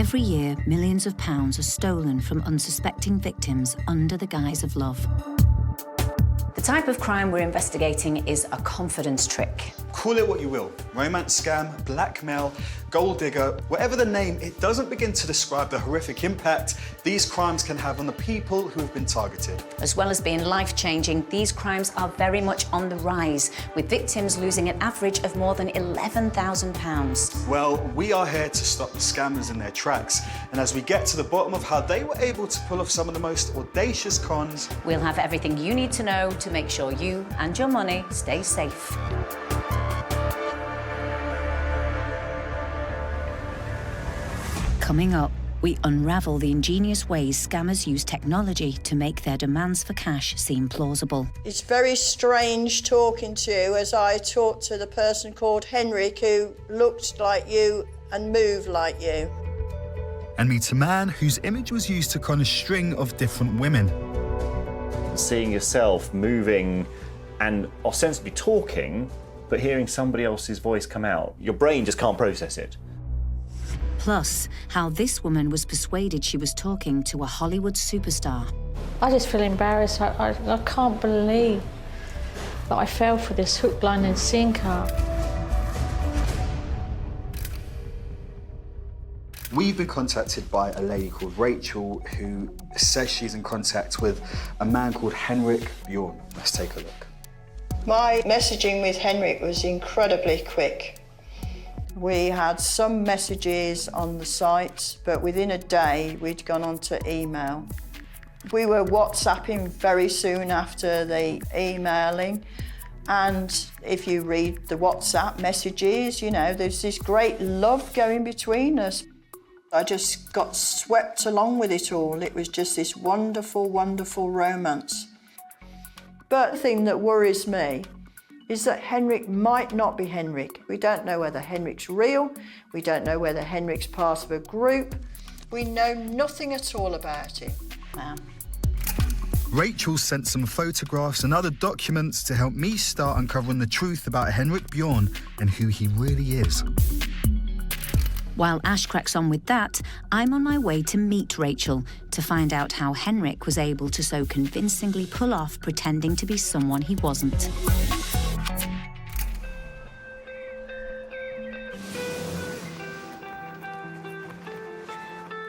Every year, millions of pounds are stolen from unsuspecting victims under the guise of love. The type of crime we're investigating is a confidence trick. Call it what you will, romance scam, blackmail, gold digger, whatever the name, it doesn't begin to describe the horrific impact these crimes can have on the people who have been targeted. As well as being life-changing, these crimes are very much on the rise, with victims losing an average of more than £11,000. Well, we are here to stop the scammers in their tracks, and as we get to the bottom of how they were able to pull off some of the most audacious cons, we'll have everything you need to know to make sure you and your money stay safe. Coming up, we unravel the ingenious ways scammers use technology to make their demands for cash seem plausible. It's very strange talking to you as I talked to the person called Henrik who looked like you and moved like you. and meet a man whose image was used to con a string of different women. Seeing yourself moving and ostensibly talking, but hearing somebody else's voice come out, your brain just can't process it. Plus, how this woman was persuaded she was talking to a Hollywood superstar. I just feel embarrassed. I can't believe that I fell for this hook, line and sinker. We've been contacted by a lady called Rachel who says she's in contact with a man called Henrik Bjorn. Let's take a look. My messaging with Henrik was incredibly quick. We had some messages on the site, but within a day we'd gone on to email. We were WhatsApping very soon after the emailing, and if you read the WhatsApp messages, you know, there's this great love going between us. I just got swept along with it all. It was just this wonderful, wonderful romance. But the thing that worries me is that Henrik might not be Henrik. We don't know whether Henrik's real. We don't know whether Henrik's part of a group. We know nothing at all about him. Wow. Rachel sent some photographs and other documents to help me start uncovering the truth about Henrik Bjorn and who he really is. While Ash cracks on with that, I'm on my way to meet Rachel to find out how Henrik was able to so convincingly pull off pretending to be someone he wasn't.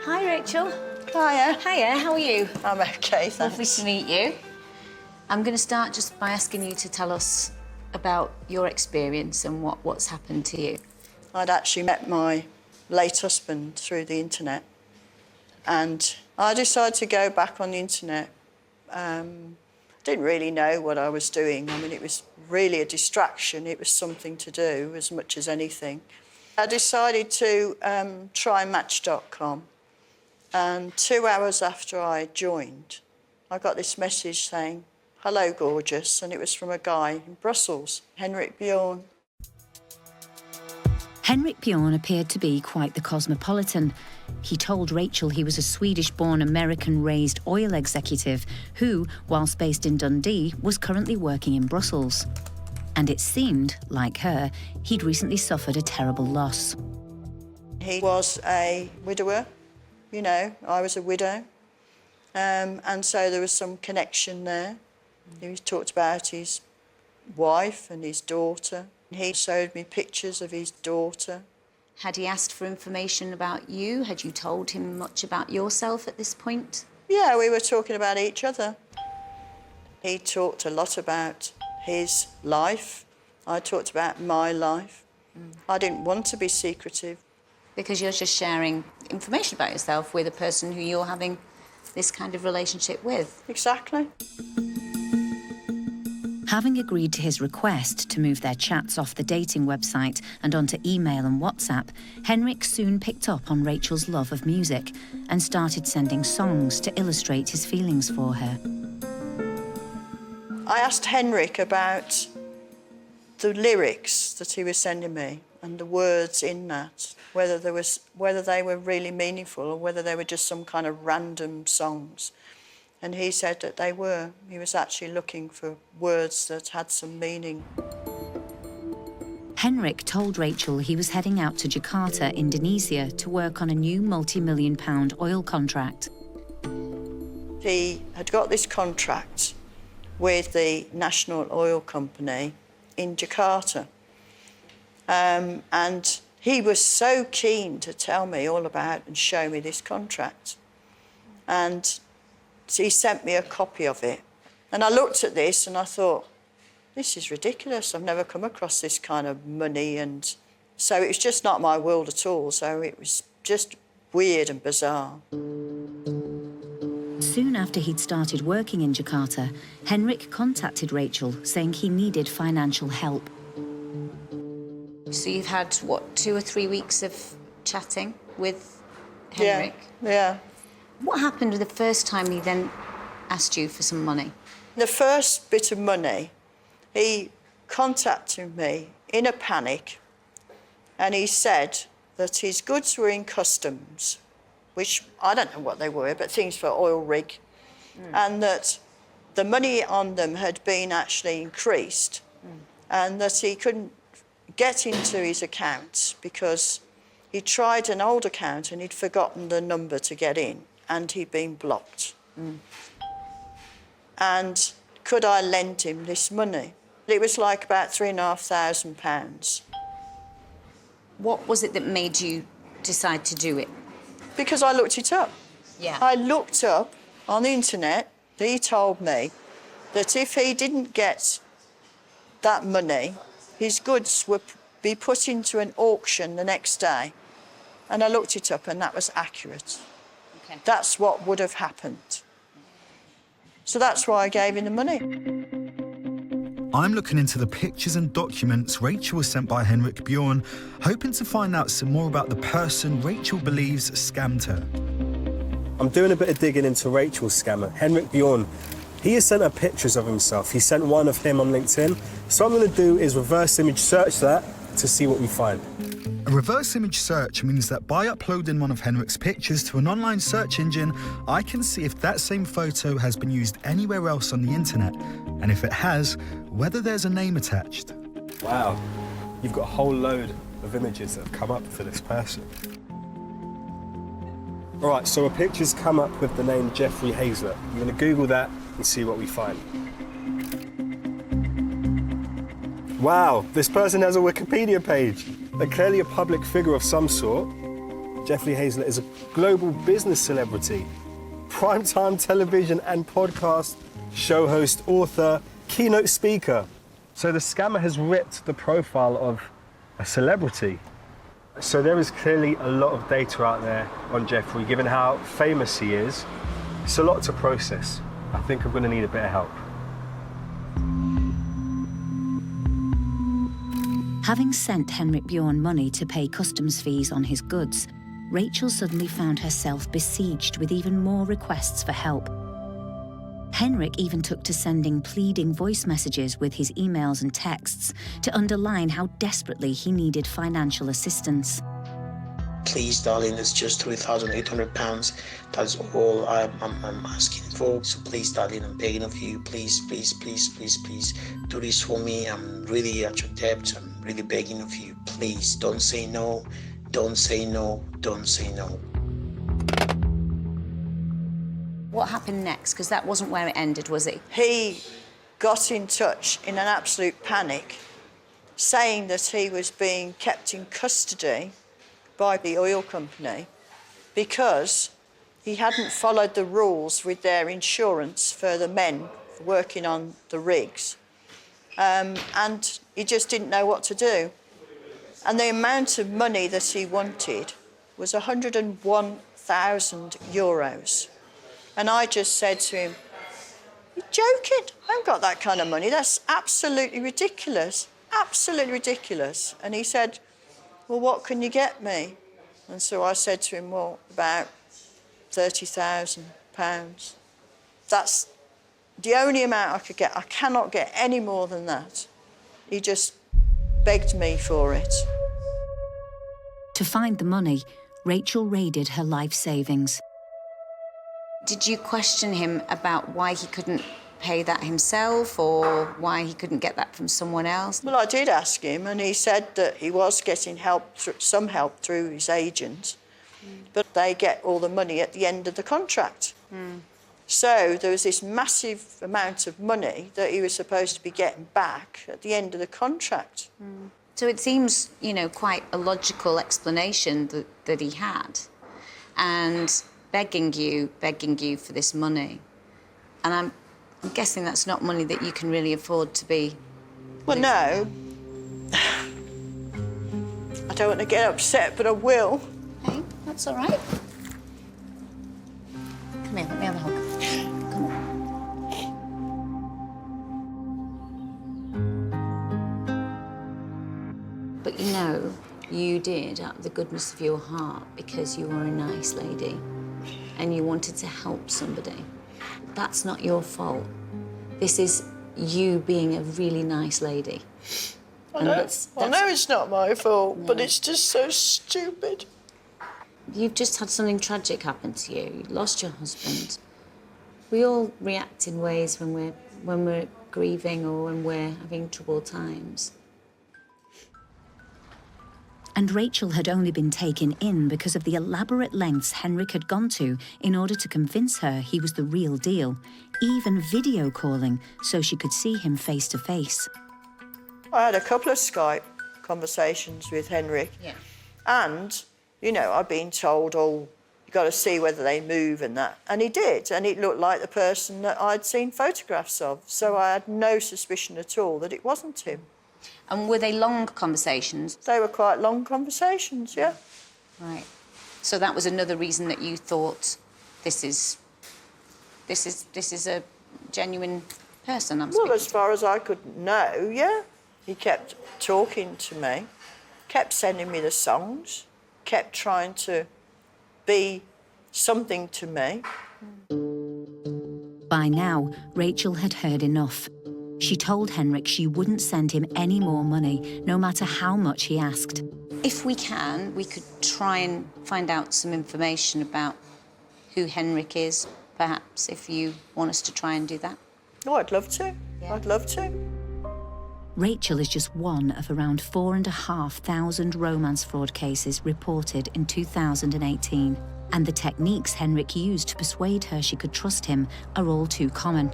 Hi, Rachel. Hiya. Hiya, how are you? I'm okay, thanks. Lovely to meet you. I'm going to start just by asking you to tell us about your experience and what's happened to you. I'd actually met my late husband through the internet, and I decided to go back on the internet. Didn't really know what I was doing. I mean, it was really a distraction. It was something to do as much as anything. I decided to try Match.com, and 2 hours after I joined, I got this message saying, "Hello, gorgeous," and it was from a guy in Brussels, Henrik Bjorn. Henrik Bjorn appeared to be quite the cosmopolitan. He told Rachel he was a Swedish-born, American-raised oil executive who, whilst based in Dundee, was currently working in Brussels. And it seemed, like her, he'd recently suffered a terrible loss. He was a widower, you know, I was a widow, and so there was some connection there. He talked about his wife and his daughter. He showed me pictures of his daughter. Had he asked for information about you? Had you told him much about yourself at this point? Yeah, we were talking about each other. He talked a lot about his life. I talked about my life. I didn't want to be secretive. Because you're just sharing information about yourself with a person who you're having this kind of relationship with. Exactly. Having agreed to his request to move their chats off the dating website and onto email and WhatsApp, Henrik soon picked up on Rachel's love of music and started sending songs to illustrate his feelings for her. I asked Henrik about the lyrics that he was sending me and the words in that, whether they were really meaningful or whether they were just some kind of random songs. And he said that they were. He was actually looking for words that had some meaning. Henrik told Rachel he was heading out to Jakarta, Indonesia, to work on a new multi-million-pound oil contract. He had got this contract with the National Oil Company in Jakarta. And he was so keen to tell me all about and show me this contract. And he sent me a copy of it. And I looked at this and I thought, this is ridiculous. I've never come across this kind of money. And so it was just not my world at all. So it was just weird and bizarre. Soon after he'd started working in Jakarta, Henrik contacted Rachel saying he needed financial help. So you've had, what, 2 or 3 weeks of chatting with Henrik? Yeah. What happened the first time he then asked you for some money? The first bit of money, he contacted me in a panic and he said that his goods were in customs, which I don't know what they were, but things for oil rig, and that the money on them had been actually increased and that he couldn't get into his account because he tried an old account and he'd forgotten the number to get in and he'd been blocked. And could I lend him this money? It was like about £3,500. What was it that made you decide to do it? Because I looked it up. Yeah. I looked up on the internet. He told me that if he didn't get that money, his goods would be put into an auction the next day. And I looked it up and that was accurate. Okay. That's what would have happened. So that's why I gave him the money. I'm looking into the pictures and documents Rachel was sent by Henrik Bjorn, hoping to find out some more about the person Rachel believes scammed her. I'm doing a bit of digging into Rachel's scammer, Henrik Bjorn. He has sent her pictures of himself. He sent one of him on LinkedIn. So what I'm going to do is reverse image search that to see what we find. A reverse image search means that by uploading one of Henrik's pictures to an online search engine, I can see if that same photo has been used anywhere else on the internet, and if it has, whether there's a name attached. Wow, you've got a whole load of images that have come up for this person. All right, so a picture's come up with the name Jeffrey Hazlett. I'm going to Google that and see what we find. Wow, this person has a Wikipedia page. They're clearly a public figure of some sort. Jeffrey Hazlett is a global business celebrity, primetime television and podcast show host, author, keynote speaker. So the scammer has ripped the profile of a celebrity. So there is clearly a lot of data out there on Jeffrey, given how famous he is. It's a lot to process. I think I'm going to need a bit of help. Having sent Henrik Bjorn money to pay customs fees on his goods, Rachel suddenly found herself besieged with even more requests for help. Henrik even took to sending pleading voice messages with his emails and texts to underline how desperately he needed financial assistance. Please, darling, it's just £3,800. That's all I'm asking for. So please, darling, I'm begging of you. Please, please, please, please, please do this for me. I'm really at your debt. I'm really begging of you. Please, don't say no. Don't say no. Don't say no. What happened next? Because that wasn't where it ended, was it? He got in touch in an absolute panic, saying that he was being kept in custody by the oil company because he hadn't followed the rules with their insurance for the men working on the rigs. And he just didn't know what to do. And the amount of money that he wanted was €101,000. And I just said to him, "You're joking? I haven't got that kind of money. That's absolutely ridiculous, absolutely ridiculous." And he said, "Well, what can you get me?" And so I said to him, "Well, about £30,000. That's the only amount I could get. I cannot get any more than that." He just begged me for it. To find the money, Rachel raided her life savings. Did you question him about why he couldn't pay that himself or why he couldn't get that from someone else? Well, I did ask him, and he said that he was getting some help through his agent, but they get all the money at the end of the contract. So there was this massive amount of money that he was supposed to be getting back at the end of the contract. So it seems, you know, quite a logical explanation that he had, and begging you for this money. And I'm guessing that's not money that you can really afford to be... Well, no. I don't want to get upset, but I will. Hey, that's all right. Come here, let me have a hug. Come on. But you know, you did out of the goodness of your heart because you are a nice lady and you wanted to help somebody. That's not your fault. This is you being a really nice lady. I know it's not my fault, but it's just so stupid. You've just had something tragic happen to you. You lost your husband. We all react in ways when we're grieving or when we're having troubled times. And Rachel had only been taken in because of the elaborate lengths Henrik had gone to in order to convince her he was the real deal, even video calling so she could see him face to face. I had a couple of Skype conversations with Henrik. Yeah. And, you know, I'd been told, oh, you've got to see whether they move and that. And he did, and it looked like the person that I'd seen photographs of. So I had no suspicion at all that it wasn't him. And were they long conversations? They were quite long conversations, yeah. Right. So that was another reason that you thought this is a genuine person I'm speaking Well, as far as I could know, yeah. He kept talking to me, kept sending me the songs, kept trying to be something to me. By now, Rachel had heard enough. She told Henrik she wouldn't send him any more money, no matter how much he asked. If we can, we could try and find out some information about who Henrik is, perhaps, if you want us to try and do that. Oh, I'd love to. Yeah. I'd love to. Rachel is just one of around 4,500 romance fraud cases reported in 2018. And the techniques Henrik used to persuade her she could trust him are all too common.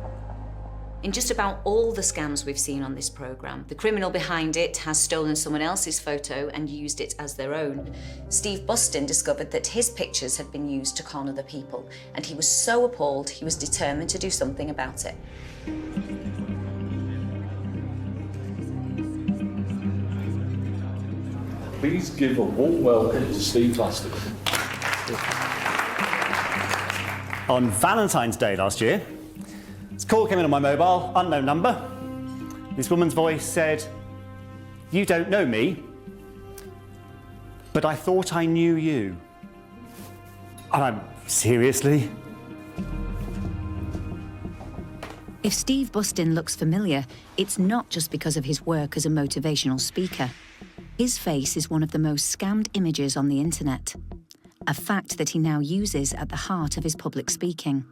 In just about all the scams we've seen on this programme, the criminal behind it has stolen someone else's photo and used it as their own. Steve Bustin discovered that his pictures had been used to con other people, and he was so appalled he was determined to do something about it. Please give a warm welcome to Steve Bustin. On Valentine's Day last year, this call came in on my mobile, unknown number. This woman's voice said, "You don't know me, but I thought I knew you." And I'm, seriously? If Steve Bustin looks familiar, it's not just because of his work as a motivational speaker. His face is one of the most scammed images on the internet, a fact that he now uses at the heart of his public speaking.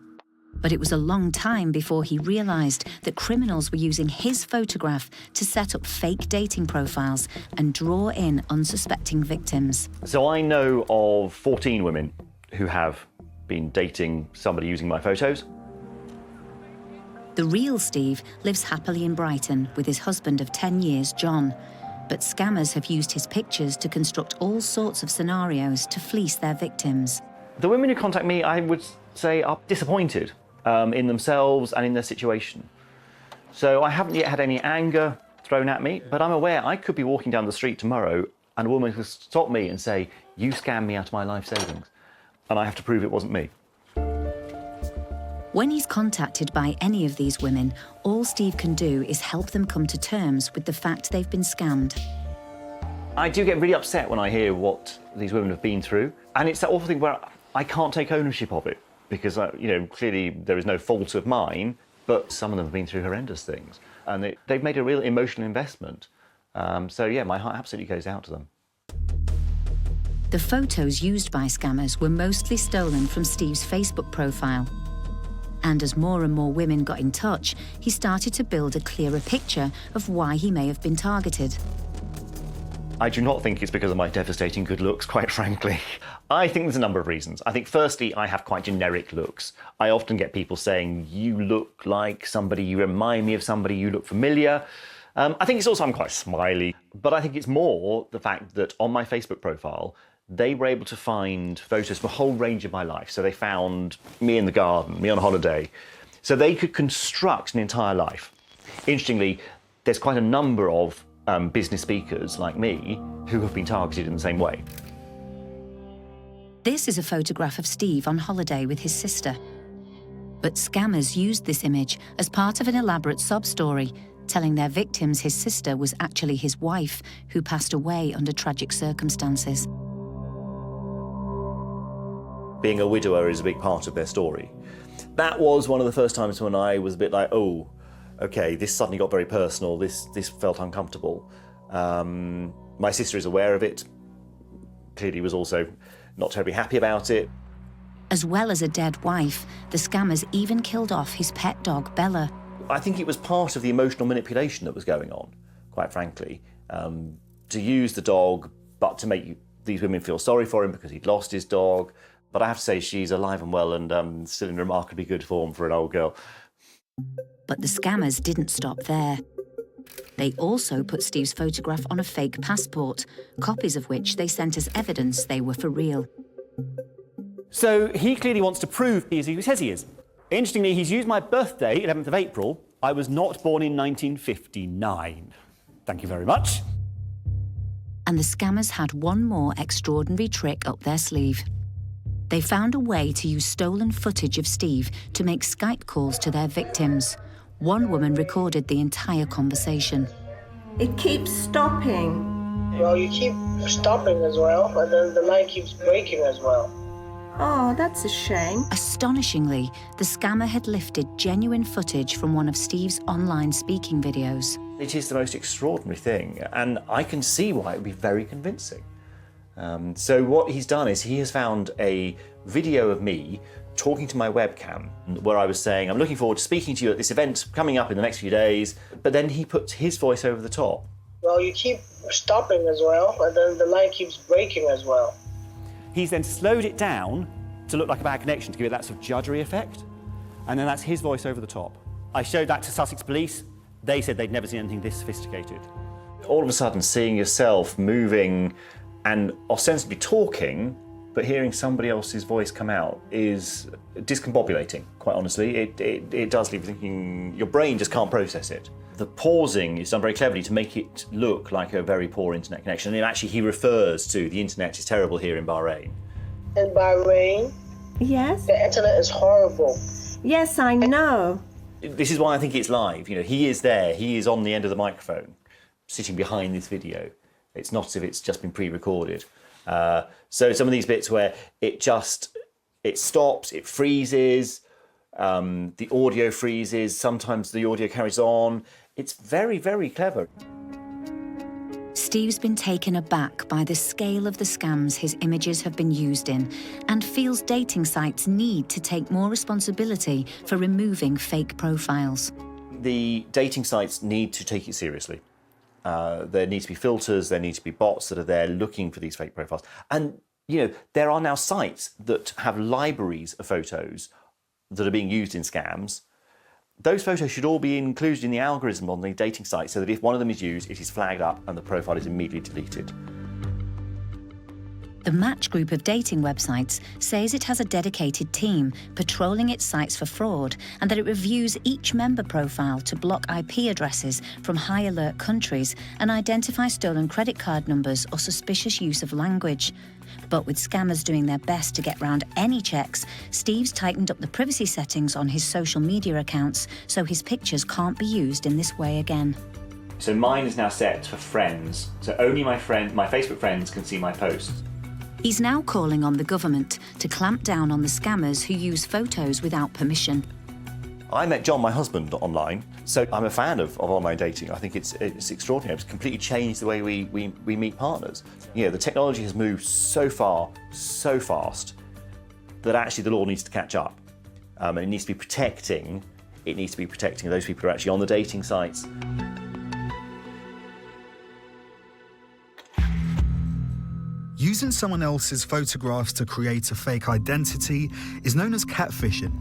But it was a long time before he realised that criminals were using his photograph to set up fake dating profiles and draw in unsuspecting victims. So I know of 14 women who have been dating somebody using my photos. The real Steve lives happily in Brighton with his husband of 10 years, John. But scammers have used his pictures to construct all sorts of scenarios to fleece their victims. The women who contact me, I would say, are disappointed in themselves and in their situation. So I haven't yet had any anger thrown at me, but I'm aware I could be walking down the street tomorrow and a woman could stop me and say, "You scammed me out of my life savings," and I have to prove it wasn't me. When he's contacted by any of these women, all Steve can do is help them come to terms with the fact they've been scammed. I do get really upset when I hear what these women have been through, and it's that awful thing where I can't take ownership of it because, clearly there is no fault of mine, but some of them have been through horrendous things, and they've made a real emotional investment. So yeah, my heart absolutely goes out to them. The photos used by scammers were mostly stolen from Steve's Facebook profile. And as more and more women got in touch, he started to build a clearer picture of why he may have been targeted. I do not think it's because of my devastating good looks, quite frankly. I think there's a number of reasons. I think firstly, I have quite generic looks. I often get people saying, you look like somebody, you remind me of somebody, you look familiar. I think it's also I'm quite smiley, but I think it's more the fact that on my Facebook profile, they were able to find photos from a whole range of my life. So they found me in the garden, me on holiday. So they could construct an entire life. Interestingly, there's quite a number of business speakers like me who have been targeted in the same way. This is a photograph of Steve on holiday with his sister. But scammers used this image as part of an elaborate sob story, telling their victims his sister was actually his wife, who passed away under tragic circumstances. Being a widower is a big part of their story. That was one of the first times when I was a bit like, oh, okay, this suddenly got very personal, this felt uncomfortable. My sister is aware of it, clearly was also not terribly happy about it. As well as a dead wife, the scammers even killed off his pet dog, Bella. I think it was part of the emotional manipulation that was going on, quite frankly. To use the dog, but to make these women feel sorry for him because he'd lost his dog. But I have to say, she's alive and well and still in remarkably good form for an old girl. But the scammers didn't stop there. They also put Steve's photograph on a fake passport, copies of which they sent as evidence they were for real. So he clearly wants to prove he is who he says he is. Interestingly, he's used my birthday, 11th of April. I was not born in 1959. Thank you very much. And the scammers had one more extraordinary trick up their sleeve. They found a way to use stolen footage of Steve to make Skype calls to their victims. One woman recorded the entire conversation. It keeps stopping. Well, you keep stopping as well, but then the line keeps breaking as well. Oh, that's a shame. Astonishingly, the scammer had lifted genuine footage from one of Steve's online speaking videos. It is the most extraordinary thing, and I can see why it would be very convincing. So what he's done is he has found a video of me talking to my webcam where I was saying, I'm looking forward to speaking to you at this event coming up in the next few days, but then he puts his voice over the top. Well, you keep stopping as well, but then the line keeps breaking as well. He's then slowed it down to look like a bad connection, to give it that sort of judgery effect, and then that's his voice over the top. I showed that to Sussex Police. They said they'd never seen anything this sophisticated. All of a sudden, seeing yourself moving and ostensibly talking, but hearing somebody else's voice come out is discombobulating, quite honestly. It does leave you thinking, your brain just can't process it. The pausing is done very cleverly to make it look like a very poor internet connection. And actually, he refers to the internet is terrible here in Bahrain. In Bahrain? Yes? The internet is horrible. Yes, I know. This is why I think it's live. You know, he is there. He is on the end of the microphone, sitting behind this video. It's not as if it's just been pre-recorded. So some of these bits where it stops, it freezes, the audio freezes, sometimes the audio carries on. It's very, very clever. Steve's been taken aback by the scale of the scams his images have been used in and feels dating sites need to take more responsibility for removing fake profiles. The dating sites need to take it seriously. There need to be filters, there need to be bots that are there looking for these fake profiles. And, you know, there are now sites that have libraries of photos that are being used in scams. Those photos should all be included in the algorithm on the dating site so that if one of them is used, it is flagged up and the profile is immediately deleted. The Match group of dating websites says it has a dedicated team patrolling its sites for fraud and that it reviews each member profile to block IP addresses from high alert countries and identify stolen credit card numbers or suspicious use of language. But with scammers doing their best to get round any checks, Steve's tightened up the privacy settings on his social media accounts so his pictures can't be used in this way again. So mine is now set for friends, so only my Facebook friends can see my posts. He's now calling on the government to clamp down on the scammers who use photos without permission. I met John, my husband, online, so I'm a fan of online dating. I think it's extraordinary. It's completely changed the way we meet partners. You know, the technology has moved so far, so fast, that actually the law needs to catch up. and it needs to be protecting. It needs to be protecting those people who are actually on the dating sites. Using someone else's photographs to create a fake identity is known as catfishing.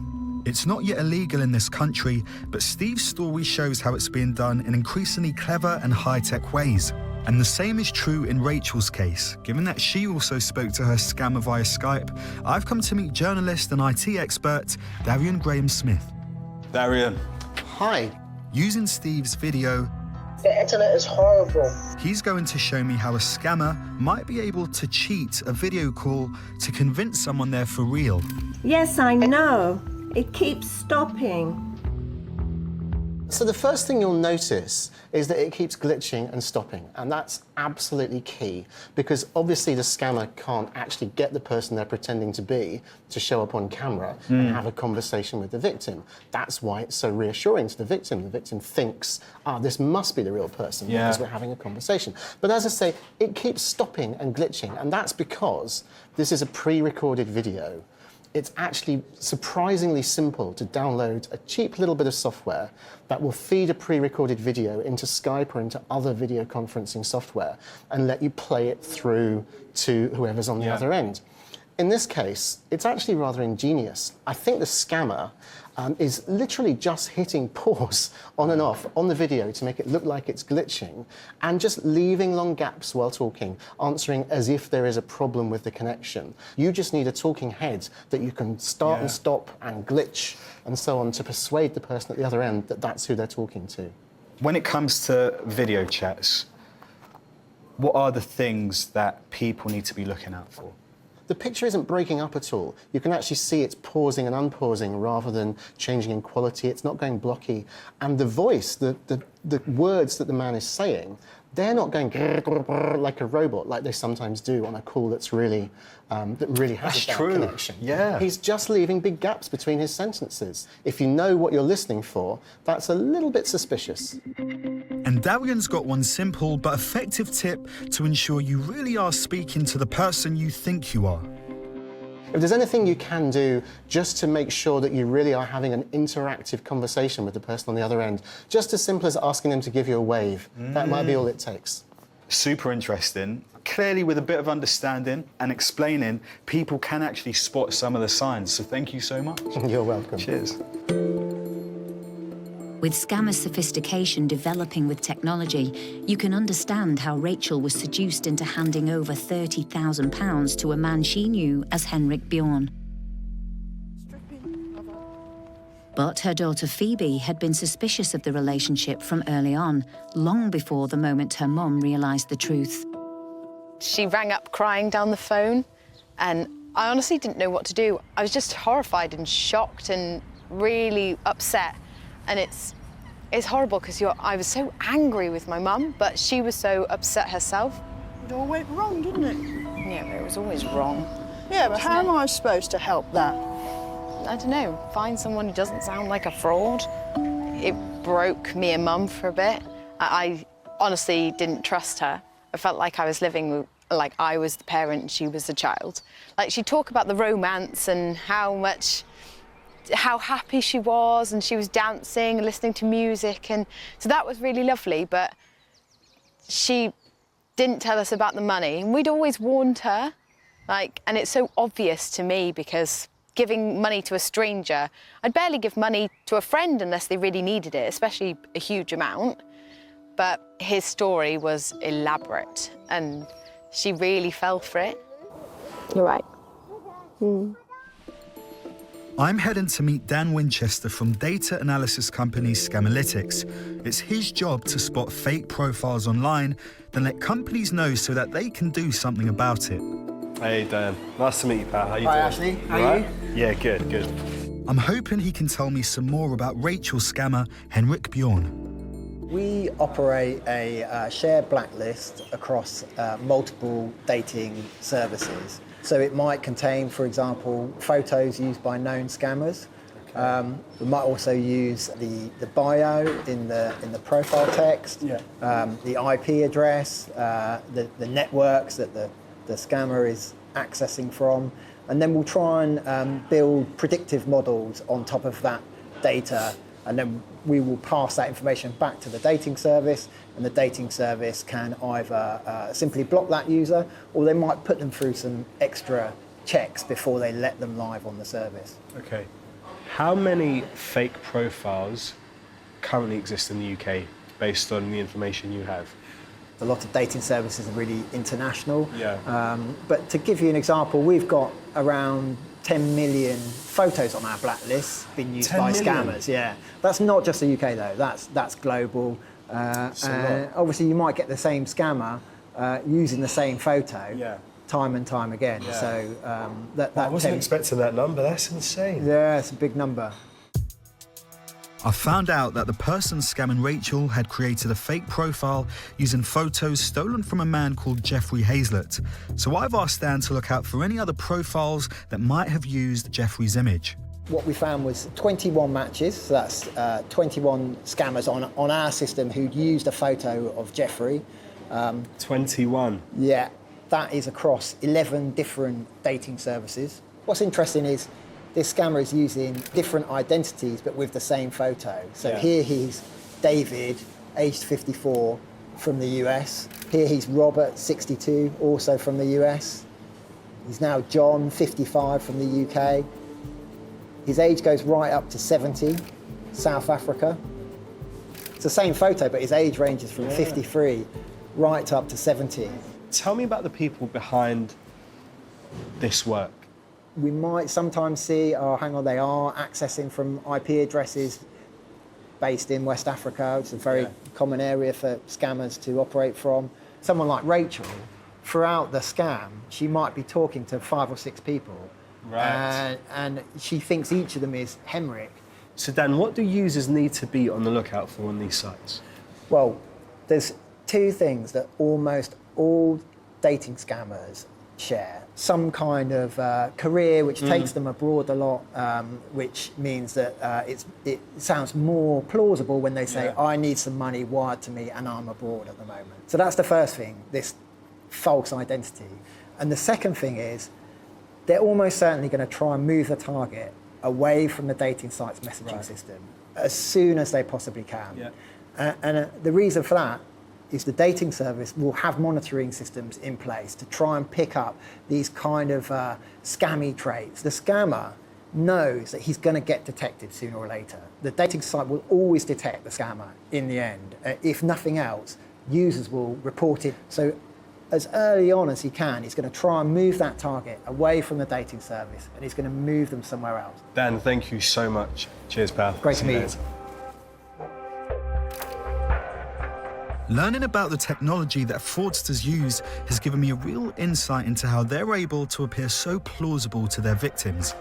It's not yet illegal in this country, but Steve's story shows how it's being done in increasingly clever and high-tech ways. And the same is true in Rachel's case. Given that she also spoke to her scammer via Skype, I've come to meet journalist and IT expert Darian Graham-Smith. Darian. Hi. Using Steve's video, The internet is horrible. he's going to show me how a scammer might be able to cheat a video call to convince someone they're for real. Yes, I know. It keeps stopping. So the first thing you'll notice is that it keeps glitching and stopping, and that's absolutely key, because obviously the scammer can't actually get the person they're pretending to be to show up on camera and have a conversation with the victim. That's why it's so reassuring to the victim. The victim thinks, this must be the real person because we're having a conversation. But as I say, it keeps stopping and glitching, and that's because this is a pre-recorded video. It's actually surprisingly simple to download a cheap little bit of software that will feed a pre-recorded video into Skype or into other video conferencing software and let you play it through to whoever's on the other end. In this case, it's actually rather ingenious. I think the scammer is literally just hitting pause on and off on the video to make it look like it's glitching and just leaving long gaps while talking, answering as if there is a problem with the connection. You just need a talking head that you can start and stop and glitch and so on to persuade the person at the other end that that's who they're talking to. When it comes to video chats, what are the things that people need to be looking out for? The picture isn't breaking up at all. You can actually see it's pausing and unpausing rather than changing in quality. It's not going blocky. And the voice, the words that the man is saying, they're not going like a robot, like they sometimes do on a call that's really, that really has a bad connection. Yeah. He's just leaving big gaps between his sentences. If you know what you're listening for, that's a little bit suspicious. And Darian's got one simple but effective tip to ensure you really are speaking to the person you think you are. If there's anything you can do just to make sure that you really are having an interactive conversation with the person on the other end, just as simple as asking them to give you a wave, that might be all it takes. Super interesting. Clearly, with a bit of understanding and explaining, people can actually spot some of the signs. So thank you so much. You're welcome. Cheers. With scammer sophistication developing with technology, you can understand how Rachel was seduced into handing over £30,000 to a man she knew as Henrik Bjorn. But her daughter Phoebe had been suspicious of the relationship from early on, long before the moment her mum realised the truth. She rang up crying down the phone, and I honestly didn't know what to do. I was just horrified and shocked and really upset. And it's horrible because I was so angry with my mum, but she was so upset herself. It all went wrong, didn't it? Yeah, but it was always wrong. Yeah, but how am I supposed to help that? I don't know, find someone who doesn't sound like a fraud. It broke me and Mum for a bit. I honestly didn't trust her. I felt like I was living like I was the parent and she was the child. Like, she'd talk about the romance and how happy she was, and she was dancing and listening to music, and so that was really lovely, but she didn't tell us about the money, and we'd always warned her, and it's so obvious to me because giving money to a stranger, I'd barely give money to a friend unless they really needed it, especially a huge amount, but his story was elaborate and she really fell for it. You're right. I'm heading to meet Dan Winchester from data analysis company Scamalytics. It's his job to spot fake profiles online, then let companies know so that they can do something about it. Hey, Dan. Nice to meet you, pal. How you Hi, doing? Ashley. How are you? Yeah, good, good. I'm hoping he can tell me some more about Rachel's scammer, Henrik Bjorn. We operate a shared blacklist across multiple dating services. So it might contain, for example, photos used by known scammers. We might also use the bio in the profile text, the IP address, the networks that the scammer is accessing from, and then we'll try and build predictive models on top of that data, and then we will pass that information back to the dating service, and the dating service can either simply block that user, or they might put them through some extra checks before they let them live on the service. Okay. How many fake profiles currently exist in the UK based on the information you have? A lot of dating services are really international. Yeah. But to give you an example, we've got around 10 million photos on our blacklist being used by scammers. Yeah, that's not just the UK though. That's global. Obviously, you might get the same scammer using the same photo. Yeah. Time and time again. Yeah. So I wasn't expecting that number. That's insane. Yeah, it's a big number. I found out that the person scamming Rachel had created a fake profile using photos stolen from a man called Jeffrey Hazlett. So I've asked Dan to look out for any other profiles that might have used Jeffrey's image. What we found was 21 matches, so that's 21 scammers on our system who'd used a photo of Jeffrey. 21? Yeah, that is across 11 different dating services. What's interesting is this scammer is using different identities but with the same photo. So here he's David, aged 54, from the US. Here he's Robert, 62, also from the US. He's now John, 55, from the UK. His age goes right up to 70, South Africa. It's the same photo, but his age ranges from 53 right up to 70. Tell me about the people behind this work. We might sometimes see, oh, hang on, they are accessing from IP addresses based in West Africa. It's a very common area for scammers to operate from. Someone like Rachel, throughout the scam, she might be talking to 5 or 6 people. Right. And she thinks each of them is Henrik. So Dan, what do users need to be on the lookout for on these sites? Well, there's 2 things that almost all dating scammers share. Some kind of career which takes them abroad a lot, which means that it sounds more plausible when they say, I need some money wired to me and I'm abroad at the moment. So that's the first thing, this false identity. And the second thing is, they're almost certainly going to try and move the target away from the dating site's messaging system as soon as they possibly can. And the reason for that is the dating service will have monitoring systems in place to try and pick up these kind of scammy traits. The scammer knows that he's going to get detected sooner or later. The dating site will always detect the scammer in the end. If nothing else, users will report it. So as early on as he can, he's going to try and move that target away from the dating service, and he's going to move them somewhere else. Dan, thank you so much. Cheers, pal. Great to meet you. Learning about the technology that fraudsters use has given me a real insight into how they're able to appear so plausible to their victims.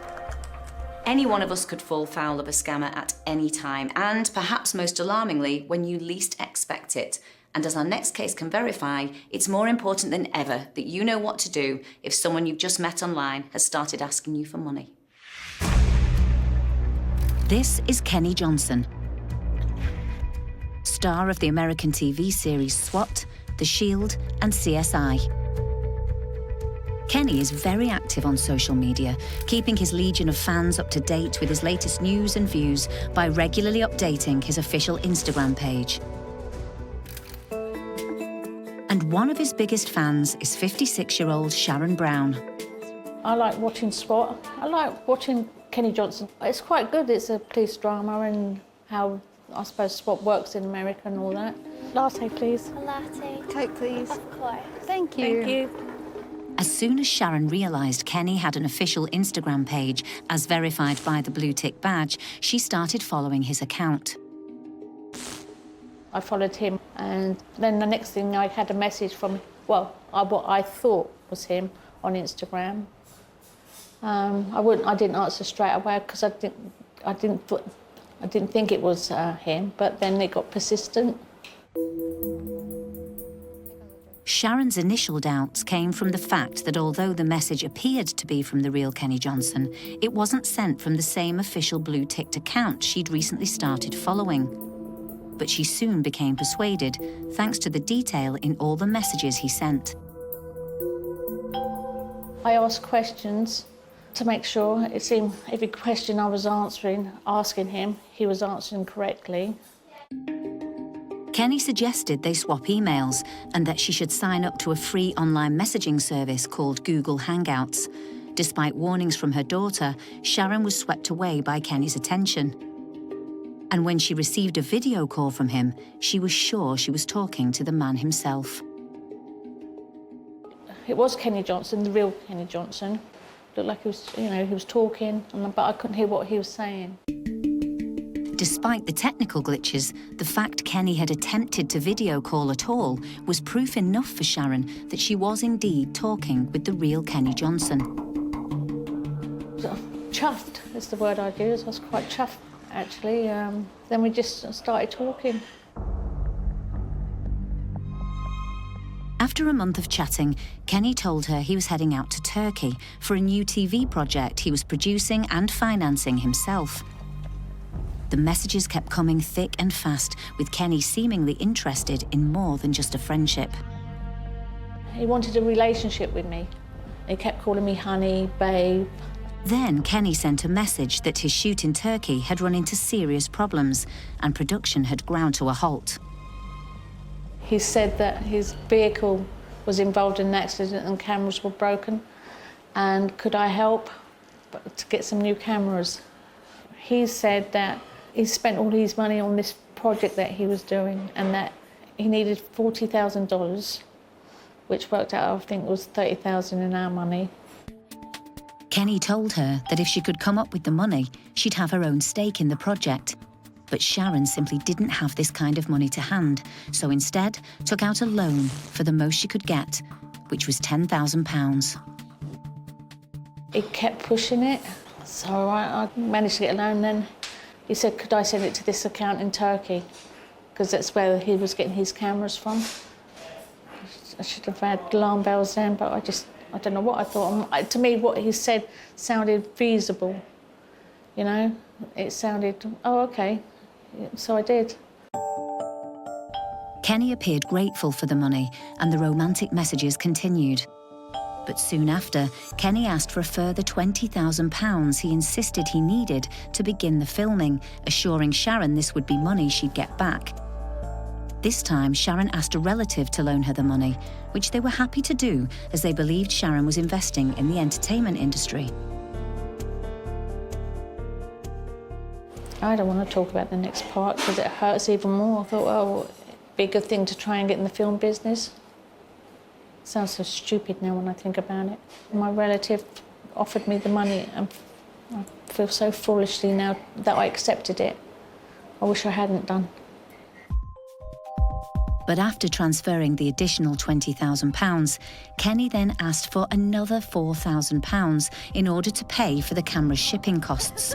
Any one of us could fall foul of a scammer at any time, and perhaps most alarmingly, when you least expect it. And as our next case can verify, it's more important than ever that you know what to do if someone you've just met online has started asking you for money. This is Kenny Johnson, star of the American TV series SWAT, The Shield, and CSI. Kenny is very active on social media, keeping his legion of fans up to date with his latest news and views by regularly updating his official Instagram page. And one of his biggest fans is 56-year-old Sharon Brown. I like watching SWAT. I like watching Kenny Johnson. It's quite good. It's a police drama and how, I suppose, SWAT works in America and all that. Latte, please. A latte. Coke, please. Of course. Thank you. Thank you. As soon as Sharon realised Kenny had an official Instagram page, as verified by the blue tick badge, she started following his account. I followed him, and then the next thing I had a message from, well, what I thought was him on Instagram. I didn't answer straight away because I didn't think it was him, but then it got persistent. Sharon's initial doubts came from the fact that although the message appeared to be from the real Kenny Johnson, it wasn't sent from the same official blue-ticked account she'd recently started following. But she soon became persuaded, thanks to the detail in all the messages he sent. I asked questions to make sure it seemed every question I was asking him, he was answering correctly. Kenny suggested they swap emails and that she should sign up to a free online messaging service called Google Hangouts. Despite warnings from her daughter, Sharon was swept away by Kenny's attention. And when she received a video call from him, she was sure she was talking to the man himself. It was Kenny Johnson, the real Kenny Johnson. Looked like he was, he was talking, but I couldn't hear what he was saying. Despite the technical glitches, the fact Kenny had attempted to video call at all was proof enough for Sharon that she was indeed talking with the real Kenny Johnson. Chuffed is the word I'd use. I was quite chuffed, actually. Then we just started talking. After a month of chatting, Kenny told her he was heading out to Turkey for a new TV project he was producing and financing himself. The messages kept coming thick and fast, with Kenny seemingly interested in more than just a friendship. He wanted a relationship with me. He kept calling me honey, babe. Then Kenny sent a message that his shoot in Turkey had run into serious problems and production had ground to a halt. He said that his vehicle was involved in an accident and cameras were broken, and could I help to get some new cameras? He said that he spent all his money on this project that he was doing and that he needed $40,000, which worked out, I think it was $30,000 in our money. Kenny told her that if she could come up with the money, she'd have her own stake in the project. But Sharon simply didn't have this kind of money to hand, so instead took out a loan for the most she could get, which was £10,000. He kept pushing it, so I managed to get a loan. Then he said, could I send it to this account in Turkey? Because that's where he was getting his cameras from. I should have had alarm bells then, but I don't know what I thought. To me, what he said sounded feasible, It sounded, oh, okay. So I did. Kenny appeared grateful for the money and the romantic messages continued. But soon after, Kenny asked for a further £20,000 he insisted he needed to begin the filming, assuring Sharon this would be money she'd get back. This time, Sharon asked a relative to loan her the money, which they were happy to do as they believed Sharon was investing in the entertainment industry. I don't want to talk about the next part because it hurts even more. I thought, oh, it'd be a good thing to try and get in the film business. It sounds so stupid now when I think about it. My relative offered me the money and I feel so foolishly now that I accepted it. I wish I hadn't done. But after transferring the additional £20,000, Kenny then asked for another £4,000 in order to pay for the camera's shipping costs.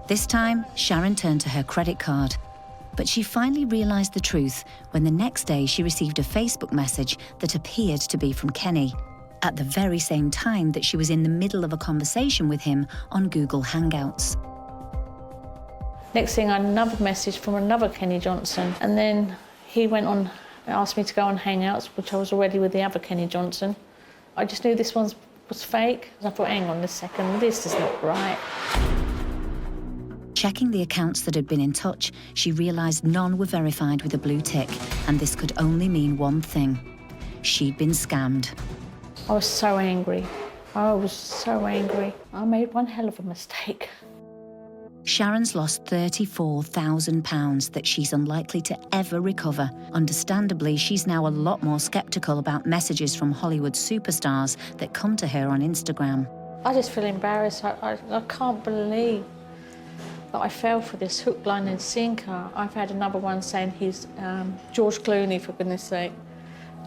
This time, Sharon turned to her credit card. But she finally realised the truth when the next day she received a Facebook message that appeared to be from Kenny, at the very same time that she was in the middle of a conversation with him on Google Hangouts. Next thing, I had another message from another Kenny Johnson, and then he went on and asked me to go on Hangouts, which I was already with the other Kenny Johnson. I just knew this one was fake. I thought, hang on a second, this is not right. Checking the accounts that had been in touch, she realised none were verified with a blue tick, and this could only mean one thing. She'd been scammed. I was so angry. I was so angry. I made one hell of a mistake. Sharon's lost £34,000 that she's unlikely to ever recover. Understandably, she's now a lot more sceptical about messages from Hollywood superstars that come to her on Instagram. I just feel embarrassed. I can't believe that I fell for this hook, line and sinker. I've had another one saying he's George Clooney, for goodness sake,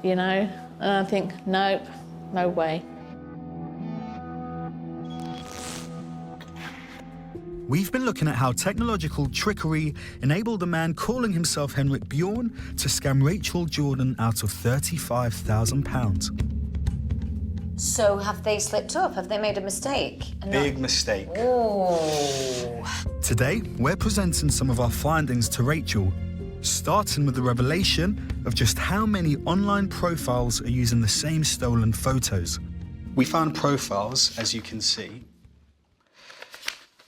And I think, nope, no way. We've been looking at how technological trickery enabled a man calling himself Henrik Bjorn to scam Rachel Jordan out of £35,000. So have they slipped up? Have they made a mistake? Big mistake. Ooh. Today, we're presenting some of our findings to Rachel, starting with the revelation of just how many online profiles are using the same stolen photos. We found profiles, as you can see,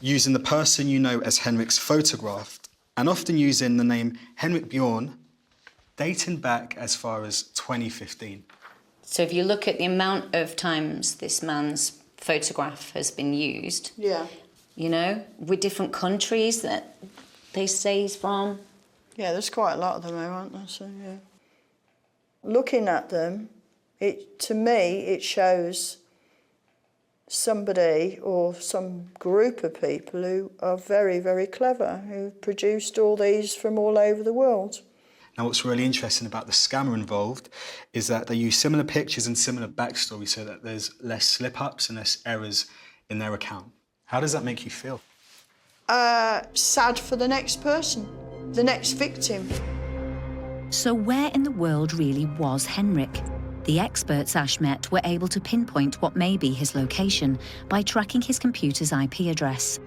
using the person you know as Henrik's photographed, and often using the name Henrik Bjorn, dating back as far as 2015. So if you look at the amount of times this man's photograph has been used, Yeah. you know, with different countries that they say he's from. Yeah, there's quite a lot of them, aren't there? So, yeah. Looking at them, to me, it shows somebody or some group of people who are very, very clever, who've produced all these from all over the world. Now, what's really interesting about the scammer involved is that they use similar pictures and similar backstory so that there's less slip-ups and less errors in their account. How does that make you feel? Sad for the next person, the next victim. So where in the world really was Henrik? The experts Ash met were able to pinpoint what may be his location by tracking his computer's IP address.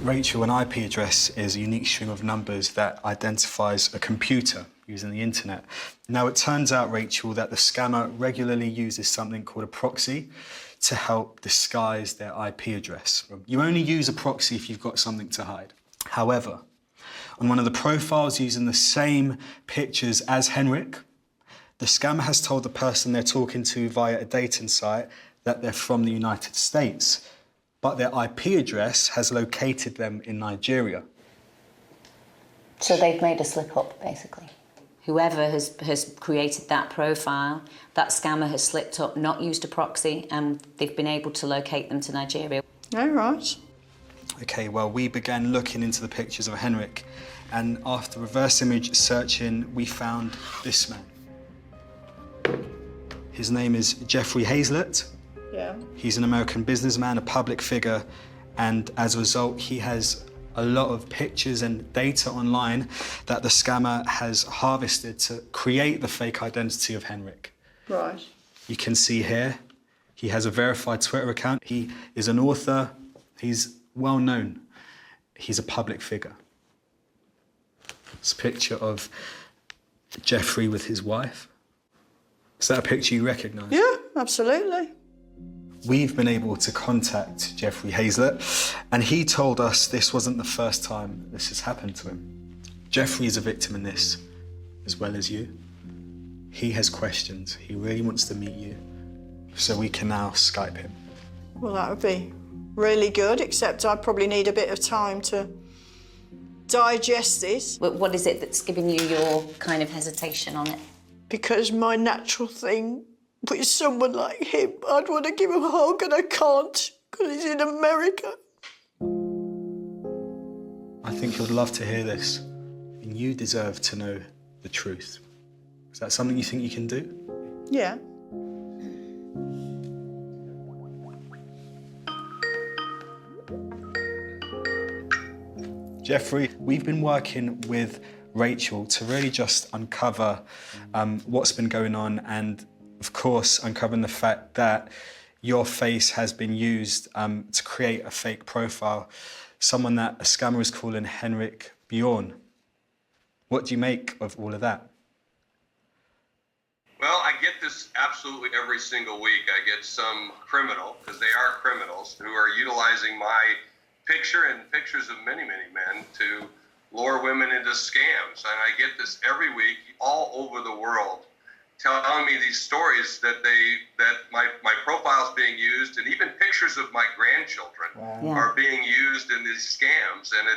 Rachel, an IP address is a unique string of numbers that identifies a computer using the internet. Now, it turns out, Rachel, that the scammer regularly uses something called a proxy to help disguise their IP address. You only use a proxy if you've got something to hide. However, on one of the profiles using the same pictures as Henrik, the scammer has told the person they're talking to via a dating site that they're from the United States, but their IP address has located them in Nigeria. So they've made a slip up, basically. Whoever has created that profile, that scammer has slipped up, not used a proxy, and they've been able to locate them to Nigeria. Oh, right. Okay, well, we began looking into the pictures of Henrik, and after reverse image searching, we found this man. His name is Jeffrey Hazlett. Yeah. He's an American businessman, a public figure, and as a result, he has a lot of pictures and data online that the scammer has harvested to create the fake identity of Henrik. Right. You can see here, he has a verified Twitter account. He is an author. He's well known. He's a public figure. It's a picture of Jeffrey with his wife. Is that a picture you recognise? Yeah, absolutely. We've been able to contact Jeffrey Hazlett, and he told us this wasn't the first time this has happened to him. Jeffrey is a victim in this, as well as you. He has questions. He really wants to meet you, so we can now Skype him. Well, that would be really good, except I probably need a bit of time to digest this. What is it that's giving you your kind of hesitation on it? Because my natural thing with someone like him, I'd want to give him a hug and I can't because he's in America. I think you'd love to hear this, and you deserve to know the truth. Is that something you think you can do? Yeah. Jeffrey, we've been working with Rachel to really just uncover what's been going on, and of course uncovering the fact that your face has been used to create a fake profile, someone that a scammer is calling Henrik Bjorn. What do you make of all of that? Well, I get this absolutely every single week. I get some criminal, because they are criminals, who are utilizing my picture and pictures of many, many men to lure women into scams. And I get this every week all over the world telling me these stories that my profile's being used, and even pictures of my grandchildren are being used in these scams. And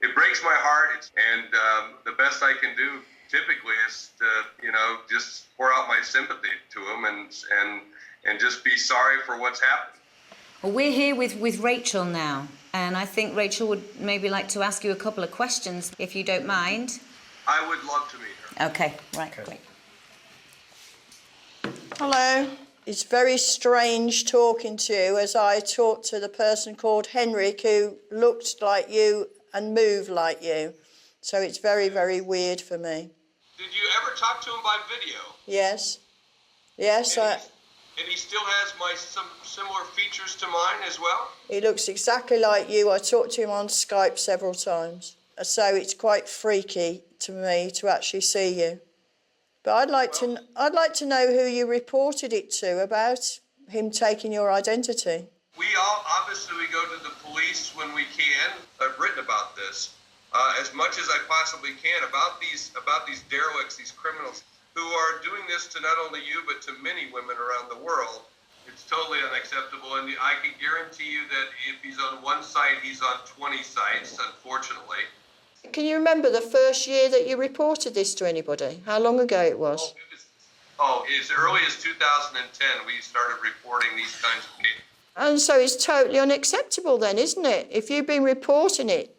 it breaks my heart. And the best I can do typically is to, just pour out my sympathy to them and just be sorry for what's happened. Well, we're here with Rachel now, and I think Rachel would maybe like to ask you a couple of questions, if you don't mind. I would love to meet her. Okay, right, great. Hello. It's very strange talking to you as I talked to the person called Henrik who looked like you and moved like you. So it's very, very weird for me. Did you ever talk to him by video? Yes. Yes, And he still has some similar features to mine as well? he looks exactly like you. I talked to him on Skype several times. So it's quite freaky to me to actually see you. But I'd like to know who you reported it to about him taking your identity. We go to the police when we can. I've written about this as much as I possibly can about these derelicts, these criminals who are doing this to not only you but to many women around the world. It's totally unacceptable, and I can guarantee you that if he's on one site, he's on 20 sites, unfortunately. Can you remember the first year that you reported this to anybody? How long ago it was? As early as 2010, we started reporting these kinds of cases. And so it's totally unacceptable then, isn't it? If you've been reporting it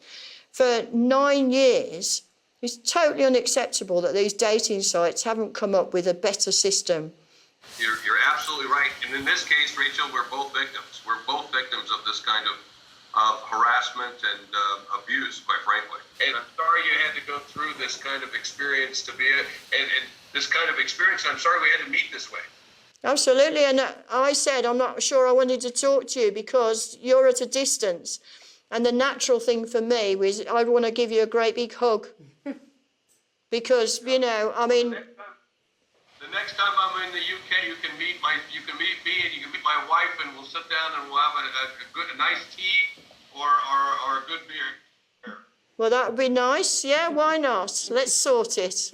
for 9 years, it's totally unacceptable that these dating sites haven't come up with a better system. You're absolutely right. And in this case, Rachel, we're both victims. We're both victims of this kind of harassment and abuse, quite frankly. And I'm sorry you had to go through this kind of experience and this kind of experience. I'm sorry we had to meet this way. Absolutely, and I said I'm not sure I wanted to talk to you because you're at a distance, and the natural thing for me was I want to give you a great big hug because I mean. The next time I'm in the UK, you can meet me and you can meet my wife, and we'll sit down and we'll have a nice tea or a good beer. Well, that would be nice. Yeah, why not? Let's sort it.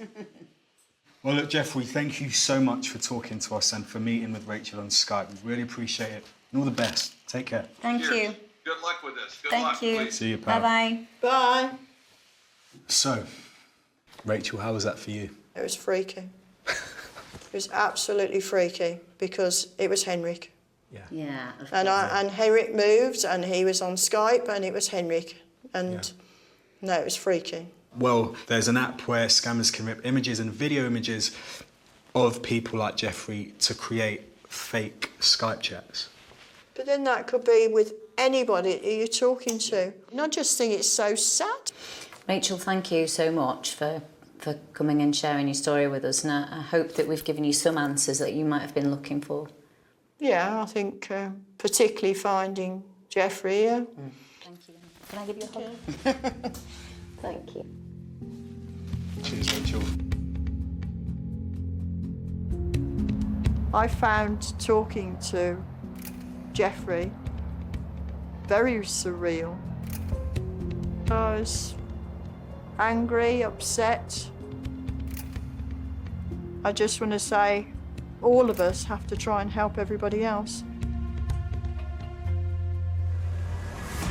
Well, look, Jeffrey, thank you so much for talking to us and for meeting with Rachel on Skype. We really appreciate it. And all the best. Take care. Thank you. Good luck with this. Good Thank luck, you. please. See you, pal. Bye-bye. Bye. So, Rachel, how was that for you? It was freaky. It was absolutely freaky because it was Henrik. Yeah. And Henrik moved and he was on Skype and it was Henrik. And no, it was freaky. Well, there's an app where scammers can rip images and video images of people like Jeffrey to create fake Skype chats. But then that could be with anybody who you're talking to. And I just think it's so sad. Rachel, thank you so much for coming and sharing your story with us, and I hope that we've given you some answers that you might have been looking for. Yeah, I think particularly finding Jeffrey. Yeah. Thank you. Can I give you a hug? Thank you. Cheers, Rachel. I found talking to Jeffrey very surreal. I was angry, upset. I just want to say all of us have to try and help everybody else.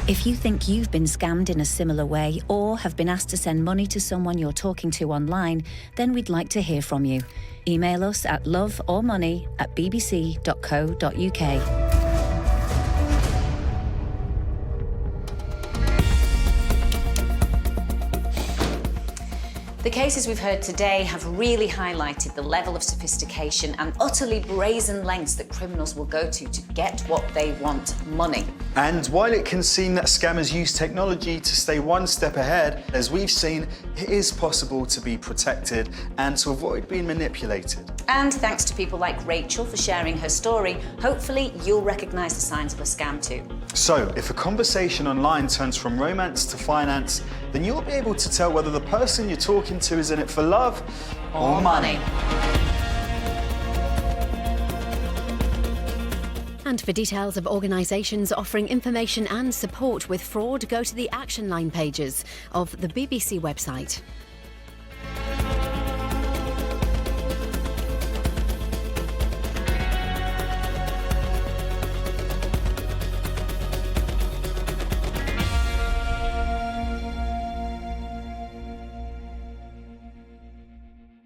If you think you've been scammed in a similar way or have been asked to send money to someone you're talking to online, then we'd like to hear from you. Email us at loveormoney@bbc.co.uk. The cases we've heard today have really highlighted the level of sophistication and utterly brazen lengths that criminals will go to get what they want: money. And while it can seem that scammers use technology to stay one step ahead, as we've seen, it is possible to be protected and to avoid being manipulated. And thanks to people like Rachel for sharing her story, hopefully you'll recognise the signs of a scam too. So, if a conversation online turns from romance to finance, then you'll be able to tell whether the person you're talking to is in it for love or money. And for details of organisations offering information and support with fraud, go to the Action Line pages of the BBC website.